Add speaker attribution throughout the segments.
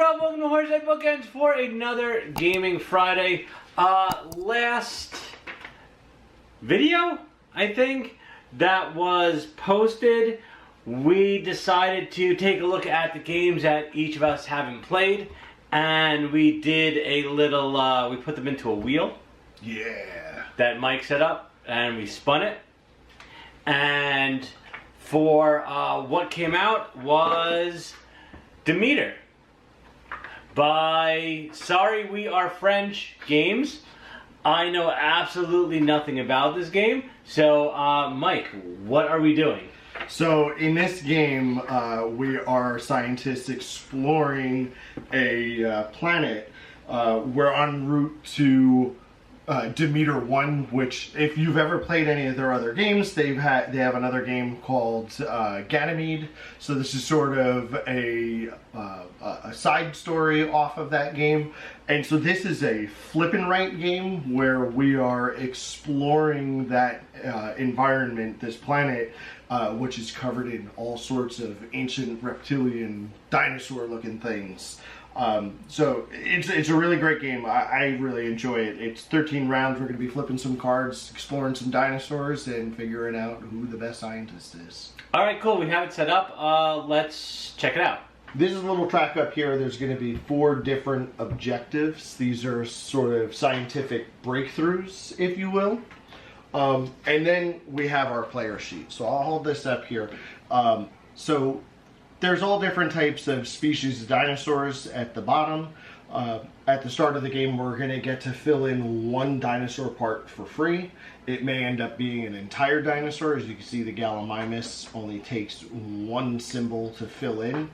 Speaker 1: up? Welcome to Horsehead Bookends for another Gaming Friday. Last video, I think, that was posted, we decided to take a look at the games that each of us haven't played, and we did a little, we put them into a wheel.
Speaker 2: Yeah.
Speaker 1: That Mike set up, and we spun it. And for what came out was Demeter by Sorry We Are French Games. I know absolutely nothing about this game, so Mike, what are we doing?
Speaker 2: So in this game, we are scientists exploring a planet. We're en route to Demeter 1, which, if you've ever played any of their other games, they have another game called Ganymede. So this is sort of a side story off of that game. And so this is a flip and write game where we are exploring that environment, this planet, which is covered in all sorts of ancient reptilian dinosaur-looking things. So it's a really great game. I really enjoy it. It's 13 rounds. We're going to be flipping some cards, exploring some dinosaurs, and figuring out who the best scientist is.
Speaker 1: All right, cool. We have it set up. Let's check it out.
Speaker 2: This is a little track up here. There's going to be 4 different objectives. These are sort of scientific breakthroughs, if you will. And then we have our player sheet. So I'll hold this up here. So there's all different types of species of dinosaurs at the bottom. At the start of the game, we're going to get to fill in 1 dinosaur part for free. It may end up being an entire dinosaur. As you can see, the Gallimimus only takes 1 symbol to fill in.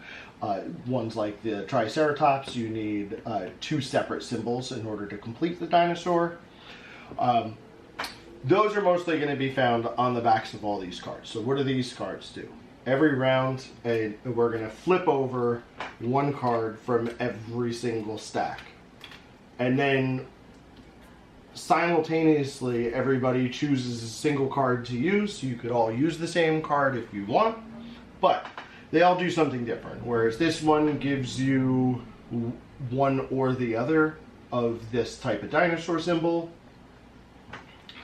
Speaker 2: Ones like the Triceratops, you need 2 separate symbols in order to complete the dinosaur. Those are mostly going to be found on the backs of all these cards. So what do these cards do? Every round, we're going to flip over 1 card from every single stack. And then simultaneously, everybody chooses a single card to use. So you could all use the same card if you want, but they all do something different. Whereas this one gives you one or the other of this type of dinosaur symbol.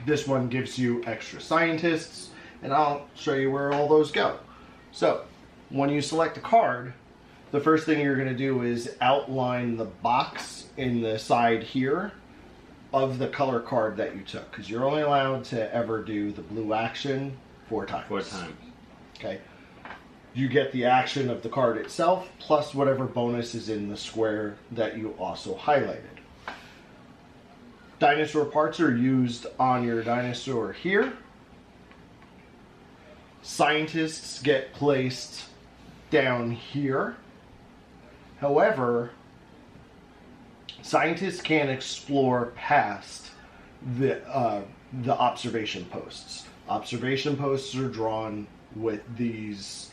Speaker 2: This one gives you extra scientists, and I'll show you where all those go. So, when you select a card, the first thing you're going to do is outline the box in the side here of the color card that you took, because you're only allowed to ever do the blue action 4 times.
Speaker 1: 4 times.
Speaker 2: Okay. You get the action of the card itself, plus whatever bonus is in the square that you also highlighted. Dinosaur parts are used on your dinosaur here. Scientists get placed down here. However, scientists can't explore past the observation posts. Observation posts are drawn with these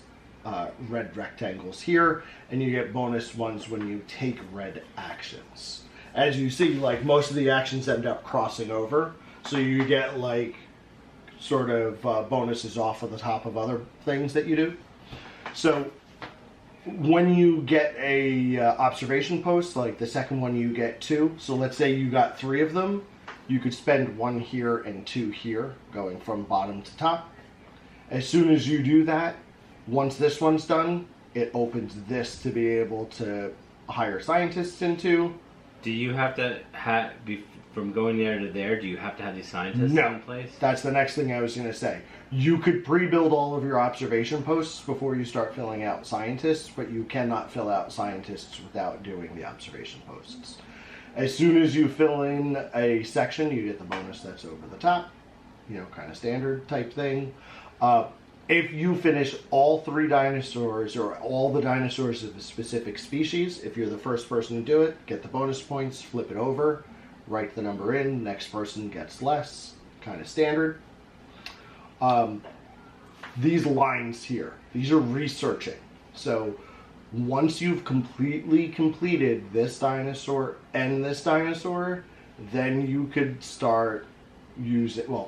Speaker 2: red rectangles here, and you get bonus ones when you take red actions. As you see, like, most of the actions end up crossing over, so you get like sort of bonuses off of the top of other things that you do. So when you get a observation post, like the second one you get 2, so let's say you got 3 of them, you could spend 1 here and 2 here, going from bottom to top. As soon as you do that, once this one's done, it opens this to be able to hire scientists into.
Speaker 1: Do you have to from going there to there, do you have to have these scientists in place?
Speaker 2: That's the next thing I was going to say. You could pre-build all of your observation posts before you start filling out scientists, but you cannot fill out scientists without doing the observation posts. As soon as you fill in a section, you get the bonus that's over the top. You know, kind of standard type thing. If you finish all 3 dinosaurs, or all the dinosaurs of a specific species, if you're the first person to do it, get the bonus points, flip it over, write the number in, next person gets less, kind of standard. These lines here, these are researching. So once you've completely completed this dinosaur and this dinosaur, then you could start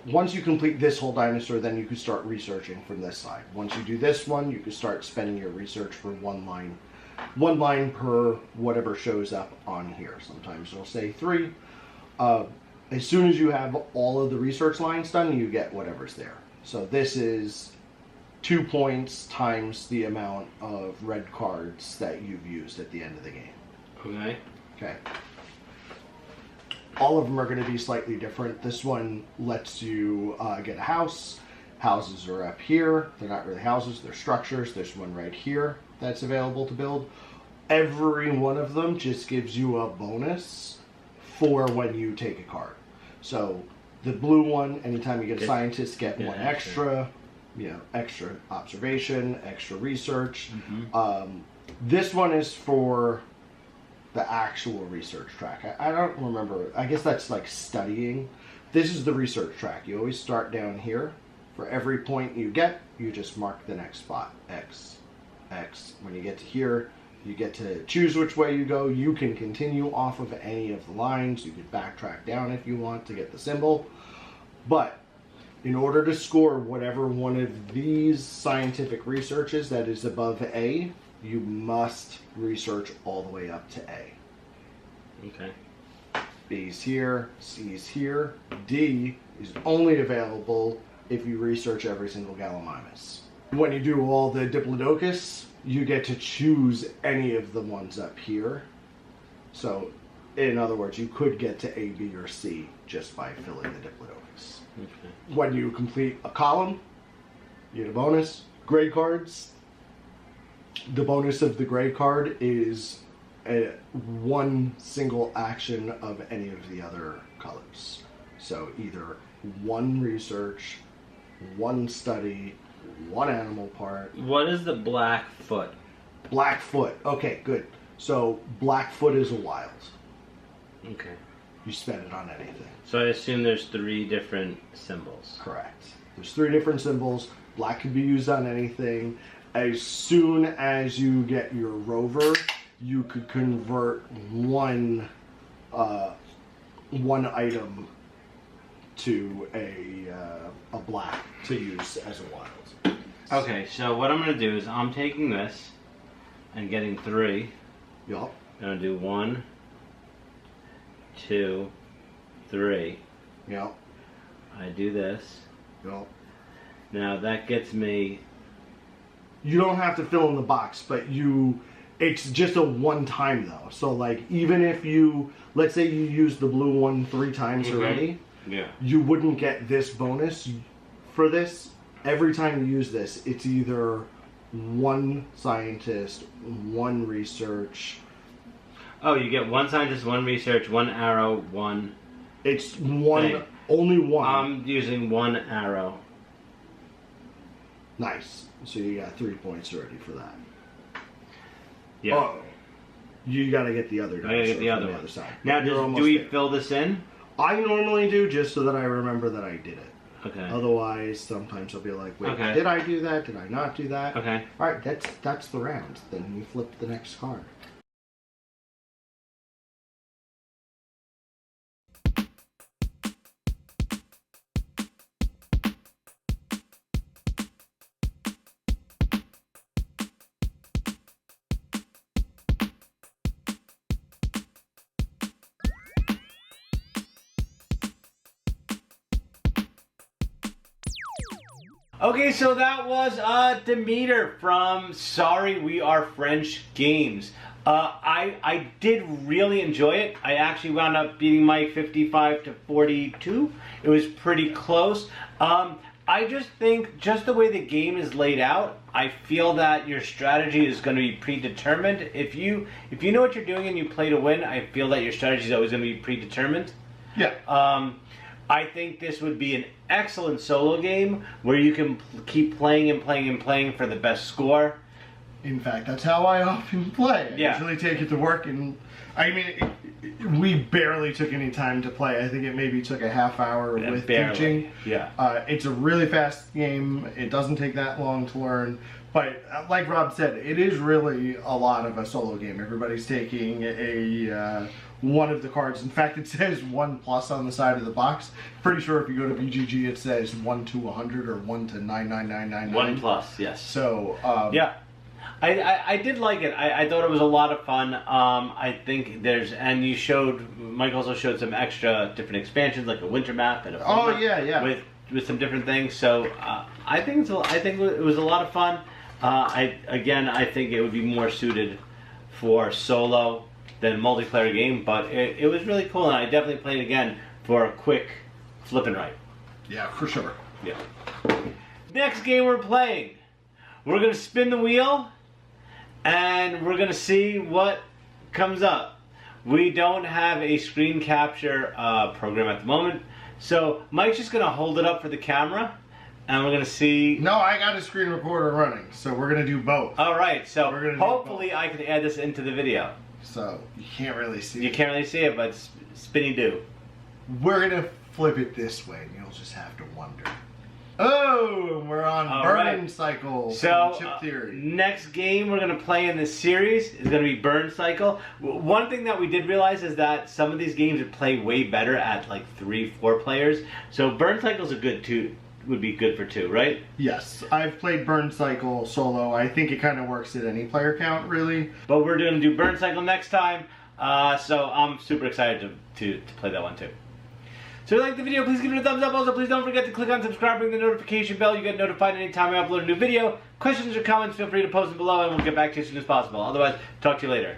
Speaker 2: once you complete this whole dinosaur, then you could start researching from this side. Once you do this one, you could start spending your research for 1 line one line per whatever shows up on here. Sometimes it'll say 3. As soon as you have all of the research lines done, you get whatever's there. So this is 2 points times the amount of red cards that you've used at the end of the game.
Speaker 1: Okay.
Speaker 2: Okay. All of them are going to be slightly different. This one lets you get a house. Houses are up here. They're not really houses, they're structures. There's one right here that's available to build. Every one of them just gives you a bonus for when you take a card. So the blue one, anytime you get a scientist, get one extra. You know, extra observation, extra research. This one is for the actual research track. I don't remember. I guess that's like studying. This is the research track. You always start down here. For every point you get, you just mark the next spot. X, X. When you get to here, you get to choose which way you go. You can continue off of any of the lines. You can backtrack down if you want to get the symbol. But in order to score whatever one of these scientific researches that is above A, you must research all the way up to A.
Speaker 1: Okay.
Speaker 2: B's here, C's here. D is only available if you research every single Gallimimus. When you do all the Diplodocus, you get to choose any of the ones up here. So, in other words, you could get to A, B, or C just by filling the Diplodocus. Okay. When you complete a column, you get a bonus. Gray cards. The bonus of the gray card is one single action of any of the other colors. So either one research, one study, one animal part.
Speaker 1: What is the Blackfoot?
Speaker 2: Blackfoot. Okay, good. So Blackfoot is a wild.
Speaker 1: Okay.
Speaker 2: You spend it on anything.
Speaker 1: So I assume there's 3 different symbols.
Speaker 2: Correct. There's 3 different symbols. Black can be used on anything. As soon as you get your rover, you could convert one item to a black to use as a wild.
Speaker 1: Okay, so what I'm going to do is I'm taking this and getting 3.
Speaker 2: Yup.
Speaker 1: I'm going to do 1, 2, 3.
Speaker 2: Yup.
Speaker 1: I do this.
Speaker 2: Yup.
Speaker 1: Now that gets me...
Speaker 2: You don't have to fill in the box, but it's just a one time though. So like even if you, let's say you use the blue one 3 times already,
Speaker 1: yeah,
Speaker 2: you wouldn't get this bonus for this. Every time you use this, it's either one scientist, one research.
Speaker 1: Oh, you get 1 scientist, 1 research, 1 arrow, 1.
Speaker 2: It's one,
Speaker 1: thing.
Speaker 2: Only one.
Speaker 1: I'm using 1 arrow.
Speaker 2: Nice. So you got 3 points already for that.
Speaker 1: Yeah.
Speaker 2: Oh, you got to get the other.
Speaker 1: I gotta get the other one.
Speaker 2: Side.
Speaker 1: Now, do we fill this in?
Speaker 2: I normally do, just so that I remember that I did it.
Speaker 1: Okay.
Speaker 2: Otherwise, sometimes I'll be like, wait,
Speaker 1: okay,
Speaker 2: did I do that? Did I not do that?
Speaker 1: Okay.
Speaker 2: All right, that's the round. Then you flip the next card.
Speaker 1: Okay, so that was Demeter from Sorry We Are French Games. I did really enjoy it. I actually wound up beating Mike 55 to 42. It was pretty close. I just think just the way the game is laid out, I feel that your strategy is going to be predetermined. If you know what you're doing and you play to win, I feel that your strategy is always going to be predetermined.
Speaker 2: Yeah.
Speaker 1: I think this would be an excellent solo game where you can keep playing and playing and playing for the best score.
Speaker 2: In fact, that's how I often play. I usually take it to work, and I mean, we barely took any time to play. I think it maybe took a half hour with teaching.
Speaker 1: Yeah.
Speaker 2: It's a really fast game. It doesn't take that long to learn. But like Rob said, it is really a lot of a solo game. Everybody's taking a one of the cards. In fact, it says 1+ on the side of the box. Pretty sure if you go to BGG, it says 1 to 100 or 1 to 99999.
Speaker 1: 1+, yes.
Speaker 2: So
Speaker 1: yeah. I did like it. I thought it was a lot of fun. I think and Mike also showed some extra different expansions, like a winter map and a fall map
Speaker 2: yeah.
Speaker 1: with some different things. So I think it was a lot of fun. I think it would be more suited for solo than multiplayer game, but it was really cool, and I definitely play it again for a quick flip and write.
Speaker 2: Yeah, for sure.
Speaker 1: Yeah. Next game we're playing, we're gonna spin the wheel, and we're gonna see what comes up. We don't have a screen capture program at the moment, so Mike's just gonna hold it up for the camera, and we're gonna see.
Speaker 2: No, I got a screen recorder running, so we're gonna do both.
Speaker 1: All right, so
Speaker 2: we're gonna
Speaker 1: hopefully I can add this into the video.
Speaker 2: So you can't really see.
Speaker 1: You can't really see it, but spinny do.
Speaker 2: We're gonna flip it this way, and you'll just have to wonder. Oh, we're on Burn Cycle.
Speaker 1: So
Speaker 2: Chip Theory.
Speaker 1: Next game we're gonna play in this series is gonna be Burn Cycle. One thing that we did realize is that some of these games would play way better at like 3-4 players. So Burn Cycle's would be good for 2, right?
Speaker 2: Yes, I've played Burn Cycle solo. I think it kind of works at any player count, really.
Speaker 1: But we're going to do Burn Cycle next time, so I'm super excited to play that one too. So if you like the video, please give it a thumbs up. Also, please don't forget to click on subscribe, ring the notification bell. You get notified anytime I upload a new video. Questions or comments, feel free to post them below, and we'll get back to you as soon as possible. Otherwise, talk to you later.